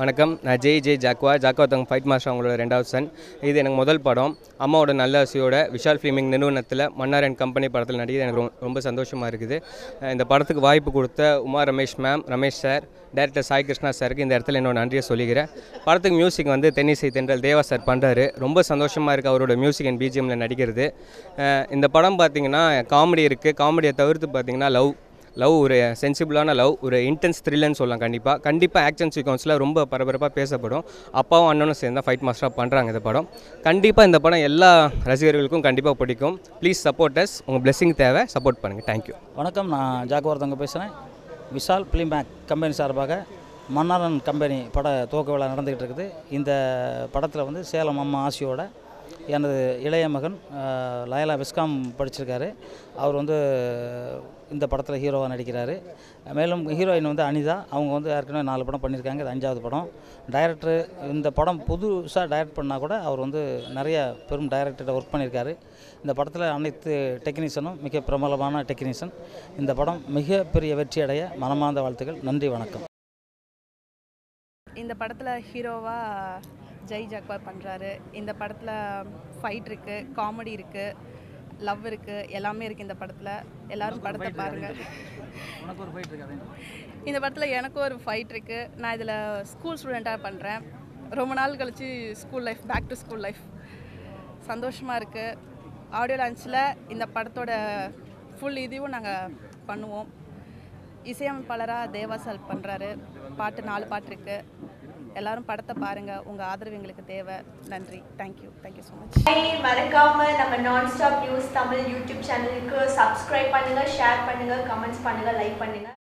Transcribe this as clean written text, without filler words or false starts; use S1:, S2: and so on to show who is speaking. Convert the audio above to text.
S1: வணக்கம். நான் ஜெய் ஜாக்வா தங்க ஃபைட் மாஸ்டர் அவங்களோட 2வது சன். இது எனக்கு முதல் படம். அம்மாவோட நல்ல ஆசையோட விஷால் ஃபிலிமிங் நிறுவனத்தில் மன்னார் அண்ட் கம்பெனி படத்தில் நடிகை எனக்கு ரொம்ப சந்தோஷமாக இருக்குது. இந்த படத்துக்கு வாய்ப்பு கொடுத்த Uma Ramesh ma'am, Ramesh sir, director Sai Krishna சாருக்கு இந்த இடத்துல என்னோட நன்றியை சொல்லிக்கிறேன். படத்துக்கு மியூசிக் வந்து தென்னிசை தென்றல் தேவா சார் பண்ணுறாரு. ரொம்ப சந்தோஷமாக இருக்குது அவரோட மியூசிக் அண்ட் பிஜிஎம்மில் நடிக்கிறது. இந்த படம் பார்த்திங்கன்னா காமெடி இருக்குது. காமெடியை தவிர்த்து பார்த்திங்கன்னா லவ் ஒரு சென்சிபிளான லவ், ஒரு இன்டென்ஸ் த்ரில்லுன்னு சொல்லலாம். கண்டிப்பாக ஆக்ஷன் சீக்வன்ஸில் ரொம்ப பரபரப்பாக பேசப்படும். அப்பாவும் அண்ணனும் சேர்ந்து தான் ஃபைட் மாஸ்டராக பண்ணுறாங்க இந்த படம். கண்டிப்பாக இந்த படம் எல்லா ரசிகர்களுக்கும் கண்டிப்பாக பிடிக்கும். Please support us. உங்கள் பிளெஸிங் தேவை, சப்போர்ட் பண்ணுங்கள். தேங்க்யூ.
S2: வணக்கம், நான் ஜாக்வார்தங்க பேசுகிறேன். விஷால் ஃபிலிம் கம்பெனி சார்பாக மன்னாரன் கம்பெனி பட துவக்க விழா நடந்துக்கிட்டு இருக்குது. இந்த படத்தில் வந்து சேலம் அம்மா ஆசியோட எனது இளைய மகன் லயலா விஸ்காம் படிச்சிருக்காரு. அவர் வந்து இந்த படத்தில் ஹீரோவாக நடிக்கிறாரு. மேலும் ஹீரோயின் வந்து அனிதா. அவங்க வந்து ஏற்கனவே 4 படம் பண்ணியிருக்காங்க. இது 5வது படம். டைரக்டர் இந்த படம் புதுசாக டைரக்ட் பண்ணால் கூட அவர் வந்து நிறைய பெரும் டைரக்டர்கிட்ட ஒர்க் பண்ணியிருக்காரு. இந்த படத்தில் அனைத்து டெக்னீஷியனும் மிக பிரபலமான டெக்னீஷியன். இந்த படம் மிகப்பெரிய வெற்றி அடைய மனமார்ந்த வாழ்த்துக்கள். நன்றி, வணக்கம்.
S3: இந்த படத்தில் ஹீரோவாக ஜாக்வார் பண்ணுறாரு. இந்த படத்தில் ஃபைட் இருக்குது, காமெடி இருக்குது, லவ் இருக்குது, எல்லாமே இருக்குது இந்த படத்தில். எல்லோரும் படத்தை பாருங்கள். இந்த படத்தில் எனக்கும் ஒரு ஃபைட் இருக்குது. நான் இதில் ஸ்கூல் ஸ்டூடெண்ட்டாக பண்ணுறேன். ரொம்ப நாள் கழித்து school life, back to school life சந்தோஷமாக இருக்குது. ஆடியோ லான்ச்சில் இந்த படத்தோட ஃபுல் இதுவும் நாங்கள் பண்ணுவோம். இசையமைப்பாளராக தேவாசால் பண்ணுறாரு. 4 பாட்டு இருக்குது. எல்லாரும் படத்தை பாருங்கள். உங்கள் ஆதரவு எங்களுக்கு தேவை. நன்றி. Thank you so much.
S4: மறக்காம நம்ம நான் ஸ்டாப் நியூஸ் தமிழ் யூடியூப் சேனலுக்கு சப்ஸ்கிரைப் பண்ணுங்கள், ஷேர் பண்ணுங்கள், கமெண்ட்ஸ் பண்ணுங்கள், லைக் பண்ணுங்கள்.